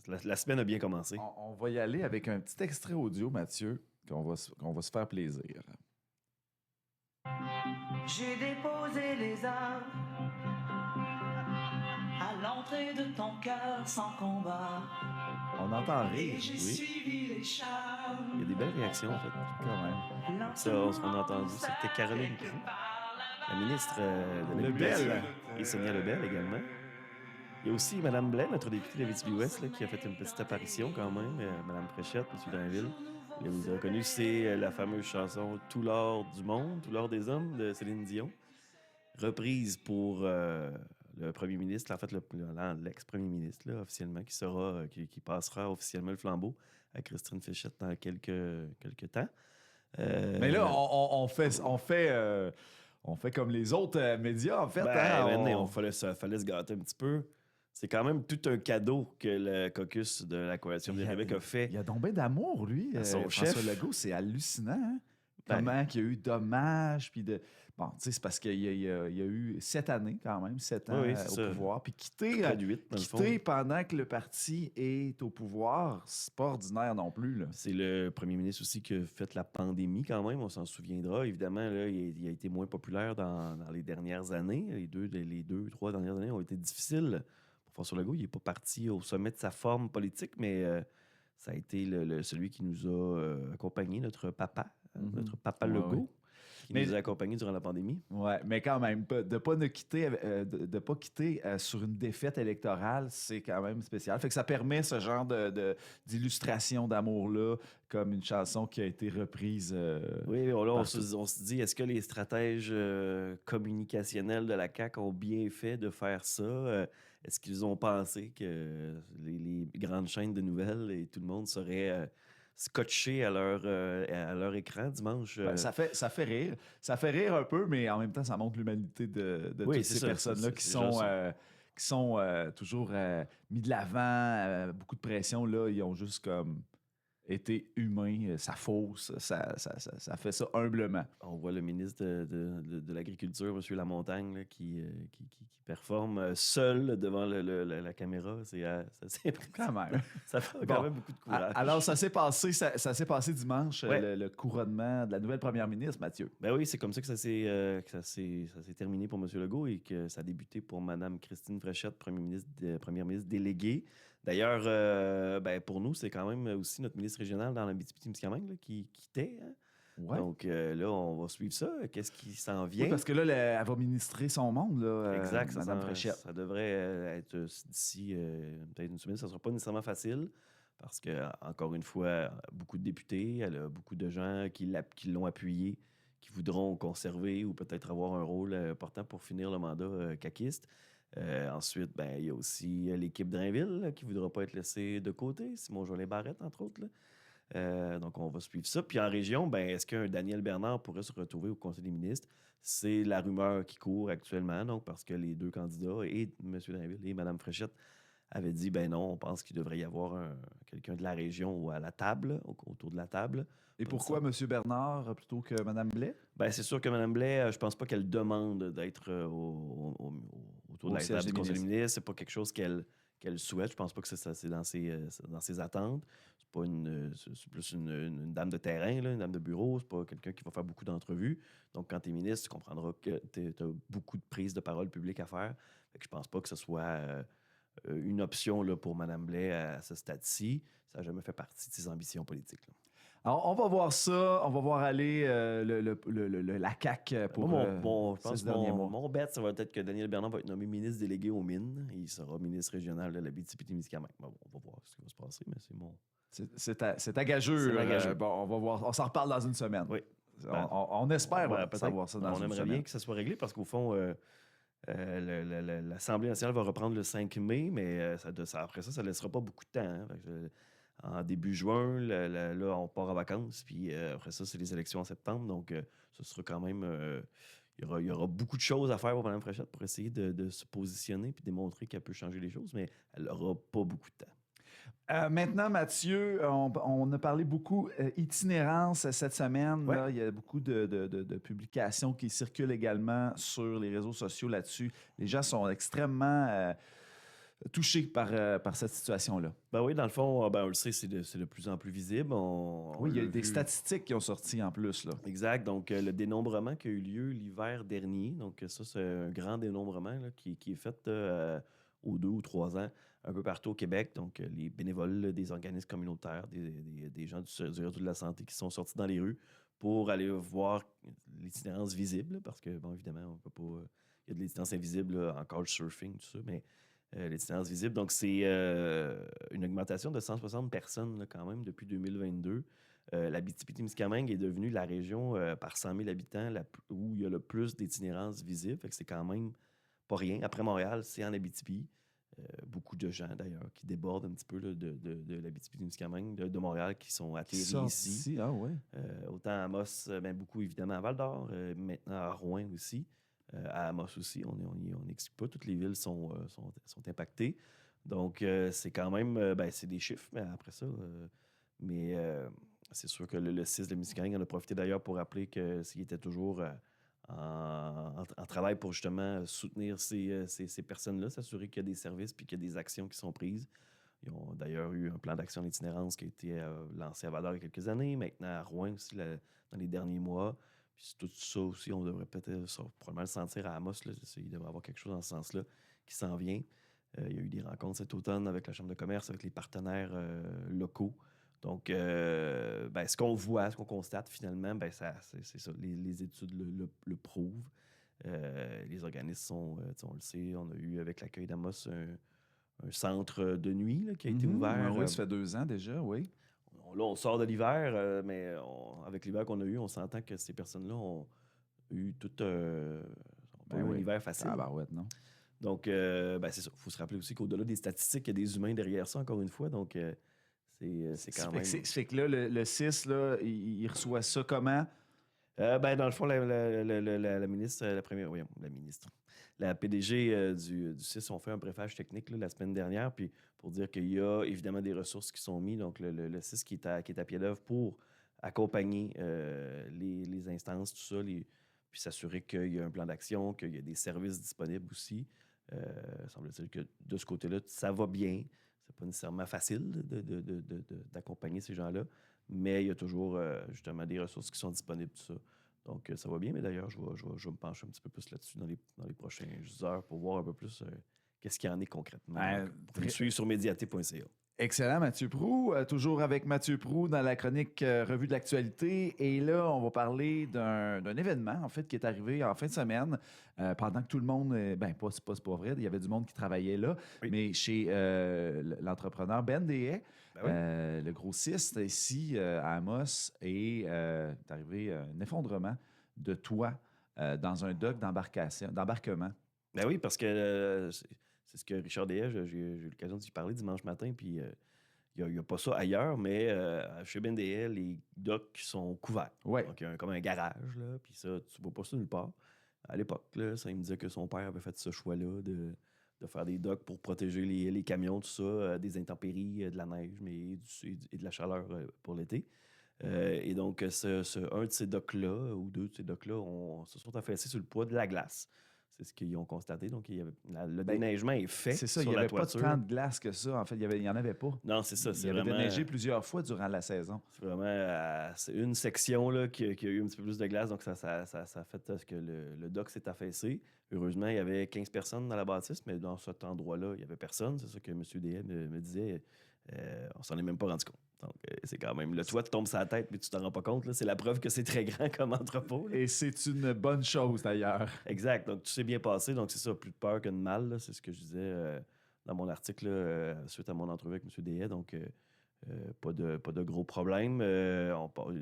la semaine a bien commencé. On va y aller avec un petit extrait audio, Mathieu, qu'on va se faire plaisir. J'ai déposé les armes à l'entrée de ton cœur sans combat. On entend Et rire, j'ai oui, suivi les charmes. Il y a des belles réactions, en fait. quand même. Ça, ce qu'on a entendu, c'était Caroline Proulx, la ministre de l'Habitation, et Sonia Lebel également. Il y a aussi Mme Blais, notre députée de l'Abitibi-Ouest, là, qui a fait une petite apparition quand même. Mme Fréchette, M. Drainville. Vous avez reconnu, c'est la fameuse chanson « Tout l'or du monde »,« Tout l'or des hommes » de Céline Dion. Reprise pour le premier ministre, en fait l'ex-premier ministre là, officiellement, qui passera officiellement le flambeau à Christine Fréchette dans quelques temps. Mais là, on fait comme les autres médias, en fait. Fallait se gâter un petit peu. C'est quand même tout un cadeau que le caucus de la Coalition des Québec a fait. Il y a donc bien d'amour, lui, À son François chef. Legault. C'est hallucinant, hein? Comment qu'il y a eu d'hommages, puis de... Bon, tu sais, c'est parce qu'il y a eu 7 années, quand même, 7 ans Oui, au c'est ça. pouvoir. Puis quitter Près de 8, dans le fond. pendant que le parti est au pouvoir, c'est pas ordinaire non plus, là. C'est le premier ministre aussi qui a fait la pandémie quand même, on s'en souviendra. Évidemment, là, il a été moins populaire dans les dernières années. Les deux, trois dernières années ont été difficiles. Pour François Legault, il n'est pas parti au sommet de sa forme politique, mais ça a été celui qui nous a accompagnés, notre papa Legault, qui nous a accompagnés durant la pandémie. Ouais, mais quand même, de pas quitter sur une défaite électorale, c'est quand même spécial. Fait que ça permet ce genre d'illustration d'amour-là, comme une chanson qui a été reprise. Oui, là, on se dit, est-ce que les stratèges communicationnels de la CAQ ont bien fait de faire ça? Est-ce qu'ils ont pensé que les grandes chaînes de nouvelles et tout le monde serait scotché à leur écran dimanche? Ben, ça fait rire. Ça fait rire un peu, mais en même temps, ça montre l'humanité de toutes ces personnes-là qui sont toujours mis de l'avant, beaucoup de pression. Là, ils ont juste comme été humains, ça fausse, ça fait ça humblement. On voit le ministre de l'Agriculture, M. Lamontagne, là, qui performe seul devant la caméra. C'est Quand même. Ça fait quand même beaucoup de courage. Alors, ça s'est passé dimanche, le couronnement de la nouvelle première ministre, Mathieu. Ben oui, c'est comme ça que ça s'est terminé pour M. Legault et que ça a débuté pour Mme Christine Fréchette, première ministre déléguée. D'ailleurs, pour nous, c'est quand même aussi notre ministre régional dans l'Abitibi-Témiscamingue là, qui quittait. Hein? Ouais. Donc là, on va suivre ça. Qu'est-ce qui s'en vient? Oui, parce que là, elle va ministrer son monde, là, exact, Mme Fréchette. Ça devrait être d'ici peut-être une semaine. Ça ne sera pas nécessairement facile parce que, encore une fois, beaucoup de députés, elle a beaucoup de gens qui l'ont appuyé, qui voudront conserver ou peut-être avoir un rôle important pour finir le mandat caquiste. Ensuite, il y a aussi l'équipe Drainville là, qui ne voudra pas être laissée de côté. Simon Jolin Barrette, entre autres. Là. Donc, on va suivre ça. Puis en région, est-ce qu'un Daniel Bernard pourrait se retrouver au Conseil des ministres? C'est la rumeur qui court actuellement, donc, parce que les deux candidats, et M. Drainville et Mme Fréchette, avaient dit, non, on pense qu'il devrait y avoir quelqu'un de la région à la table, autour de la table. Et pourquoi M. Bernard plutôt que Mme Blais? C'est sûr que Mme Blais, je pense pas qu'elle demande d'être autour de la table du Conseil des ministres. C'est pas quelque chose qu'elle souhaite. Je pense pas que c'est dans ses attentes. C'est plus une dame de terrain, là, une dame de bureau. C'est pas quelqu'un qui va faire beaucoup d'entrevues. Donc, quand tu es ministre, tu comprendras que tu as beaucoup de prises de parole publiques à faire. Fait que je pense pas que ce soit une option là, pour Mme Blais à ce stade-ci. Ça n'a jamais fait partie de ses ambitions politiques. Là. Alors, on va voir ça. On va voir aller la CAQ pour je pense ces derniers mois. Mon bet, ça va être que Daniel Bernard va être nommé ministre délégué aux Mines et il sera ministre régional de l'Abitibi-Témiscamingue. On va voir ce qui va se passer, mais c'est mon... C'est agageux. On va voir. On s'en reparle dans une semaine. Oui. On espère savoir ça dans une semaine. On aimerait bien que ça soit réglé parce qu'au fond... l'Assemblée nationale va reprendre le 5 mai, mais après ça ne laissera pas beaucoup de temps. Hein. En début juin, là, on part en vacances, puis après ça, c'est les élections en septembre. Donc, ce sera quand même... il y aura beaucoup de choses à faire pour Mme Fréchette pour essayer de se positionner puis démontrer qu'elle peut changer les choses, mais elle n'aura pas beaucoup de temps. Maintenant, Mathieu, on a parlé beaucoup itinérance cette semaine. Ouais. Là, il y a beaucoup de publications qui circulent également sur les réseaux sociaux là-dessus. Les gens sont extrêmement touchés par cette situation-là. Ben oui, dans le fond, on le sait, c'est de plus en plus visible. Oui, il y a des statistiques qui ont sorti en plus. Là. Exact. Donc, le dénombrement qui a eu lieu l'hiver dernier, donc ça, c'est un grand dénombrement là, qui est fait aux 2 ou 3 ans un peu partout au Québec. Donc, les bénévoles là, des organismes communautaires, des gens du réseau de la santé qui sont sortis dans les rues pour aller voir l'itinérance visible, parce que, bon, évidemment, on peut pas... Il y a de l'itinérance invisible là, en couchsurfing, tout ça, mais l'itinérance visible. Donc, c'est une augmentation de 160 personnes là, quand même depuis 2022. L'Abitibi-Témiscamingue est devenue la région par 100 000 habitants où il y a le plus d'itinérance visible. Fait que c'est quand même pas rien. Après Montréal, c'est en Abitibi. Beaucoup de gens, d'ailleurs, qui débordent un petit peu là, de l'Abitibi-Témiscamingue, de Montréal, qui sont atterris ici. Ah ouais. Autant à Amos, beaucoup évidemment à Val-d'Or, maintenant à Rouen aussi. À Amos aussi, on n'exclut pas. Toutes les villes sont impactées. Donc, c'est quand même... c'est des chiffres, mais après ça... c'est sûr que le CIS de Miscamingue en a profité d'ailleurs pour rappeler que s'il était toujours en travail pour justement soutenir ces personnes-là, s'assurer qu'il y a des services puis qu'il y a des actions qui sont prises. Ils ont d'ailleurs eu un plan d'action d'itinérance qui a été lancé à Val-d'Or il y a quelques années, maintenant à Rouen aussi dans les derniers mois. Puis tout ça aussi, on devrait peut-être probablement le sentir à Amos. Là, il devrait y avoir quelque chose dans ce sens-là qui s'en vient. Il y a eu des rencontres cet automne avec la Chambre de commerce, avec les partenaires locaux. Donc, ce qu'on voit, ce qu'on constate finalement, c'est ça. Les études le prouvent. Les organismes on le sait, on a eu avec l'accueil d'Amos un centre de nuit là, qui a été ouvert. Oui, ça fait 2 ans déjà, oui. Là, on sort de l'hiver, mais avec l'hiver qu'on a eu, on s'entend que ces personnes-là ont eu tout un hiver facile. Ah, barouette, non? Donc, c'est ça. Il faut se rappeler aussi qu'au-delà des statistiques, il y a des humains derrière ça, encore une fois. Donc, c'est quand même... C'est que là, le CIS, là, il reçoit ça comment? Dans le fond, la ministre, la PDG du CIS ont fait un briefage technique là, la semaine dernière, puis pour dire qu'il y a évidemment des ressources qui sont mises, donc le CIS qui est à pied d'œuvre pour accompagner les instances, tout ça, puis s'assurer qu'il y a un plan d'action, qu'il y a des services disponibles aussi. Semble-t-il que de ce côté-là, ça va bien. C'est pas nécessairement facile d'accompagner ces gens-là, mais il y a toujours justement des ressources qui sont disponibles, tout ça. Donc, ça va bien, mais d'ailleurs, je vais me pencher un petit peu plus là-dessus dans les prochaines heures pour voir un peu plus qu'est-ce qu'il y en est concrètement. Vous me suivre sur mediaté.ca. Excellent, Mathieu Proulx. Toujours avec Mathieu Proulx dans la chronique Revue de l'actualité. Et là, on va parler d'un événement, en fait, qui est arrivé en fin de semaine, pendant que tout le monde... c'est pas vrai, il y avait du monde qui travaillait là, oui. Mais chez l'entrepreneur Ben Deshaies, le grossiste ici à Amos, est arrivé un effondrement de toit dans un dock d'embarquement. Ben oui, parce que... c'est ce que Richard Deshaies, j'ai eu l'occasion d'y parler dimanche matin, puis il n'y a pas ça ailleurs, mais chez Ben Deshaies, les docks sont couverts. Ouais. Donc, il y a comme un garage, là, puis ça, tu ne vois pas ça nulle part. À l'époque, là, ça, il me disait que son père avait fait ce choix-là de faire des docks pour protéger les camions, tout ça, des intempéries, de la neige, mais et de la chaleur pour l'été. Et donc, un de ces docks-là, ou 2 de ces docks-là, se sont affaissés sur le poids de la glace. C'est ce qu'ils ont constaté. Donc, le déneigement est fait. C'est ça, il n'y avait pas tant de glace que ça. En fait, il n'y en avait pas. Non, c'est ça. Il y avait déneigé plusieurs fois durant la saison. C'est vraiment c'est une section là, qui a eu un petit peu plus de glace. Donc, ça a fait que le dock s'est affaissé. Heureusement, il y avait 15 personnes dans la bâtisse, mais dans cet endroit-là, il n'y avait personne. C'est ça que M. Deshaies me disait. On s'en est même pas rendu compte. Donc, c'est quand même... Le toit te tombe sur la tête, mais tu t'en rends pas compte. Là. C'est la preuve que c'est très grand comme entrepôt. Là. Et c'est une bonne chose, d'ailleurs. Exact. Donc, tout s'est bien passé. Donc, c'est ça, plus de peur que de mal. Là. C'est ce que je disais dans mon article suite à mon entrevue avec M. Deshaies. Donc, pas de gros problèmes.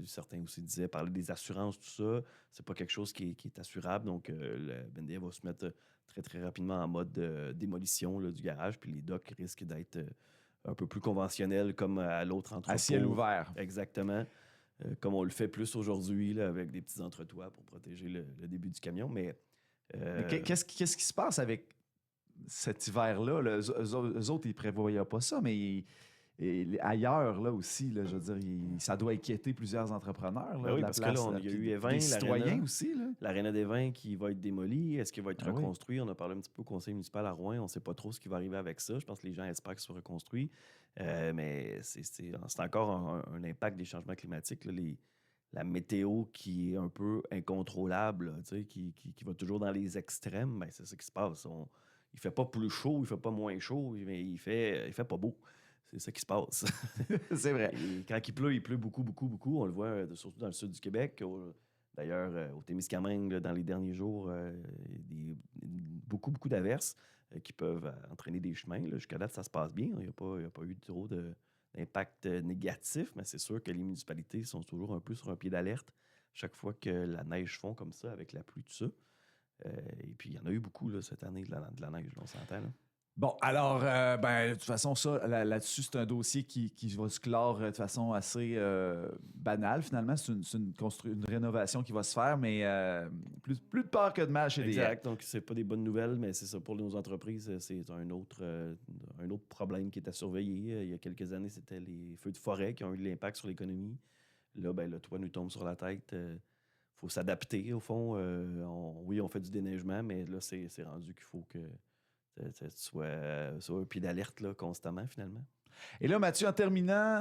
Certains aussi disaient, parler des assurances, tout ça. C'est pas quelque chose qui est assurable. Donc, le Ben Deshaies va se mettre très, très rapidement en mode démolition là, du garage. Puis les docks risquent d'être... un peu plus conventionnel comme à l'autre entrepôt. À ciel ouvert. Exactement. Comme on le fait plus aujourd'hui là, avec des petits entretoits pour protéger le début du camion. Mais qu'est-ce qui se passe avec cet hiver-là? Eux autres, ils ne prévoyaient pas ça, mais Et ailleurs, là aussi, là, je veux dire, ça doit inquiéter plusieurs entrepreneurs. Là, oui, de la parce place, que là, il y a eu Evin, des citoyens aussi. Là. l'Arena des Vins qui va être démolie. Est-ce qu'il va être Ah oui. reconstruit? On a parlé un petit peu au conseil municipal à Rouen. On ne sait pas trop ce qui va arriver avec ça. Je pense que les gens espèrent que ce soit reconstruit. Mais c'est encore un impact des changements climatiques. Là, la météo qui est un peu incontrôlable, là, qui va toujours dans les extrêmes, ben, c'est ça qui se passe. Il ne fait pas plus chaud, il ne fait pas moins chaud, mais il fait pas beau. C'est ça qui se passe. C'est vrai. Et quand il pleut beaucoup, beaucoup, beaucoup. On le voit surtout dans le sud du Québec. D'ailleurs, au Témiscamingue, là, dans les derniers jours, beaucoup, beaucoup d'averses qui peuvent entraîner des chemins. Là. Jusqu'à date, ça se passe bien. Il n'y a pas eu trop d'impact négatif, mais c'est sûr que les municipalités sont toujours un peu sur un pied d'alerte chaque fois que la neige fond comme ça, avec la pluie, tout ça. Et puis, il y en a eu beaucoup là, cette année de la neige, là, on s'entend. Là. Bon, alors, de toute façon, ça, là-dessus, c'est un dossier qui va se clore de façon assez banale, finalement. C'est une rénovation qui va se faire, mais plus de peur que de mal chez les gens. Exact. Donc, c'est pas des bonnes nouvelles, mais c'est ça. Pour nos entreprises, c'est un autre problème qui est à surveiller. Il y a quelques années, c'était les feux de forêt qui ont eu de l'impact sur l'économie. Là, le toit nous tombe sur la tête. Faut s'adapter, au fond. Oui, on fait du déneigement, mais là, c'est rendu qu'il faut que tu sois un pied d'alerte là, constamment, finalement. Et là, Mathieu, en terminant,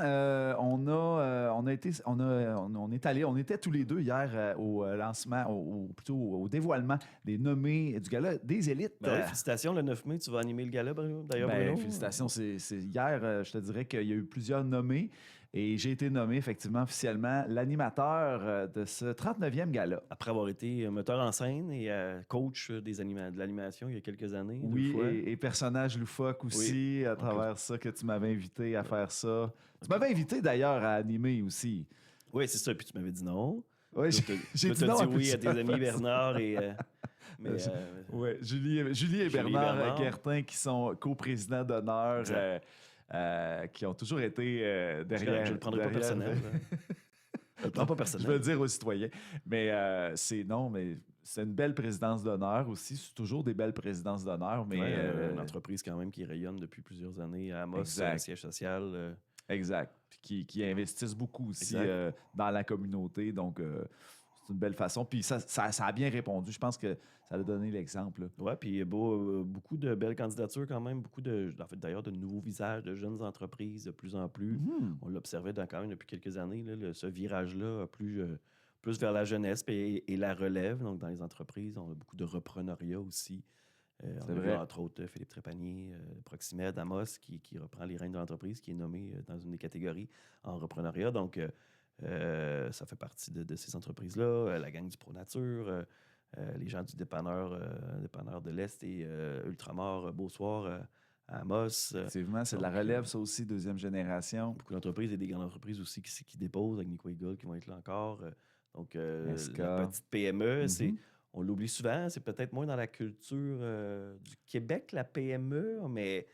on était tous les deux hier au lancement, plutôt au dévoilement des nommés du gala des élites. Ben oui, félicitations, le 9 mai, tu vas animer le gala, d'ailleurs, Bruno. Félicitations, c'est hier, je te dirais qu'il y a eu plusieurs nommés. Et j'ai été nommé, effectivement, officiellement, l'animateur de ce 39e gala. Après avoir été metteur en scène et coach de l'animation il y a quelques années. Oui, et personnage loufoque aussi, oui, à travers ça que tu m'avais invité à faire ça. Tu m'avais invité, d'ailleurs, à animer aussi. Oui, c'est ça. Puis tu m'avais dit non. Oui, j'ai dit non. Tu as dit oui à tes amis Bernard et... ouais, Julie et Bernard Guertin, qui sont coprésidents d'honneur... qui ont toujours été derrière. Je ne le prendrai pas personnel. Je le prends pas personnel. Je veux le dire aux citoyens. Mais c'est une belle présidence d'honneur aussi. C'est toujours des belles présidences d'honneur. Mais une entreprise quand même qui rayonne depuis plusieurs années à Amos, siège social. Exact. Puis qui investissent beaucoup aussi dans la communauté. Donc, c'est une belle façon. Puis ça a bien répondu. Je pense que ça a donné l'exemple. Oui, puis beaucoup de belles candidatures quand même. D'ailleurs, de nouveaux visages de jeunes entreprises de plus en plus. Mm-hmm. On l'observait quand même depuis quelques années, là, ce virage-là plus vers la jeunesse et la relève. Donc, dans les entreprises, on a beaucoup de repreneuriat aussi. On a vu, entre autres, Philippe Trépanier, Proximed, Amos, qui reprend les rênes de l'entreprise, qui est nommé dans une des catégories en repreneuriat. Donc, ça fait partie de ces entreprises-là. La gang du ProNature, les gens du dépanneur de l'Est et Ultramar Beausoir à Amos. Effectivement, c'est de la relève, ça aussi, deuxième génération. Beaucoup d'entreprises et des grandes entreprises aussi qui déposent, avec Nico et Gold qui vont être là encore. Donc, la petite PME, on l'oublie souvent, c'est peut-être moins dans la culture du Québec, la PME, mais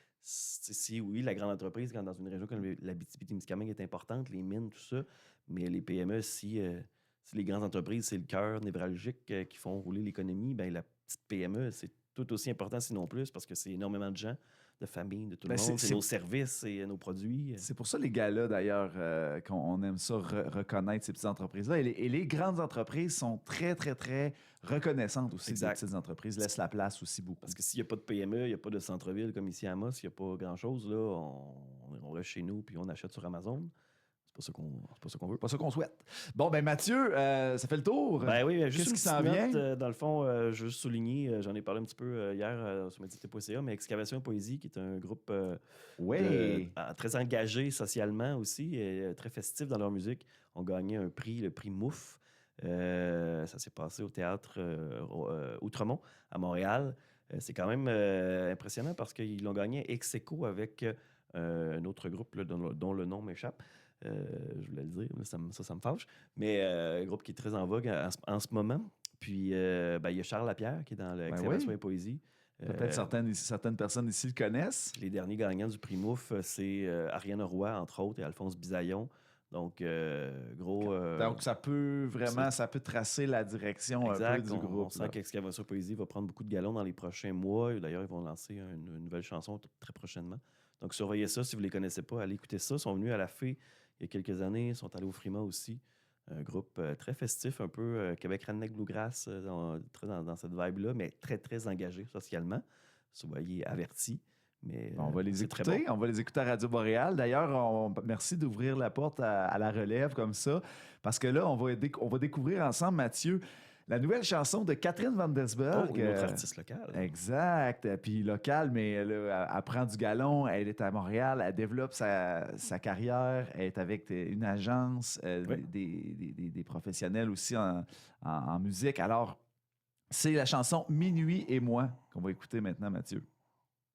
oui, la grande entreprise, quand dans une région comme l'Abitibi-Témiscamingue est importante, les mines, tout ça, mais les PME, si les grandes entreprises, c'est le cœur névralgique qui font rouler l'économie, ben la petite PME, c'est tout aussi important, sinon plus, parce que c'est énormément de gens, de familles, de tout le monde. C'est nos services et nos produits. C'est pour ça les gars-là, d'ailleurs, qu'on aime ça reconnaître ces petites entreprises-là. Et les grandes entreprises sont très, très, très reconnaissantes aussi des petites entreprises. Laissent la place aussi beaucoup. Parce que s'il n'y a pas de PME, il n'y a pas de centre-ville comme ici à Amos, il n'y a pas grand-chose. Là, on reste chez nous puis on achète sur Amazon. C'est pas ça qu'on veut. Pas ça qu'on souhaite. Bon, ben Mathieu, ça fait le tour. Ben oui, qu'est-ce qui s'en vient? Dans le fond, je veux juste souligner, j'en ai parlé un petit peu hier sur médité.ca, mais Excavation Poésie, qui est un groupe très engagé socialement aussi, et très festif dans leur musique, ont gagné un prix, le prix Mouf. Ça s'est passé au théâtre Outremont, à Montréal. C'est quand même impressionnant parce qu'ils l'ont gagné ex aequo avec un autre groupe là, dont le nom m'échappe. Je voulais le dire, ça me fâche. Mais un groupe qui est très en vogue en ce moment. Puis, il y a Charles Lapierre qui est dans l'Excavation et Poésie. Peut-être certaines personnes ici le connaissent. Les derniers gagnants du prix Mouf, c'est Ariane Roy, entre autres, et Alphonse Bisaillon. Donc, Donc, ça peut tracer la direction un peu du groupe. On sent qu'Excavation Poésie va prendre beaucoup de galons dans les prochains mois. D'ailleurs, ils vont lancer une nouvelle chanson très prochainement. Donc, surveillez ça si vous ne les connaissez pas. Allez écouter ça. Ils sont venus à la Fée il y a quelques années. Ils sont allés au Frima aussi. Un groupe très festif, un peu Québec Redneck Bluegrass, dans cette vibe-là, mais très, très engagé socialement. Soyez avertis. Mais, on va les écouter. Bon. On va les écouter à Radio Boréal. D'ailleurs, merci d'ouvrir la porte à la relève comme ça, parce que là, on va découvrir ensemble, Mathieu, la nouvelle chanson de Catherine Van Desberg. Une autre artiste locale. Exact. Puis locale, mais là, elle prend du galon. Elle est à Montréal. Elle développe sa carrière. Elle est avec une agence, des professionnels aussi en musique. Alors, c'est la chanson Minuit et moi qu'on va écouter maintenant, Mathieu.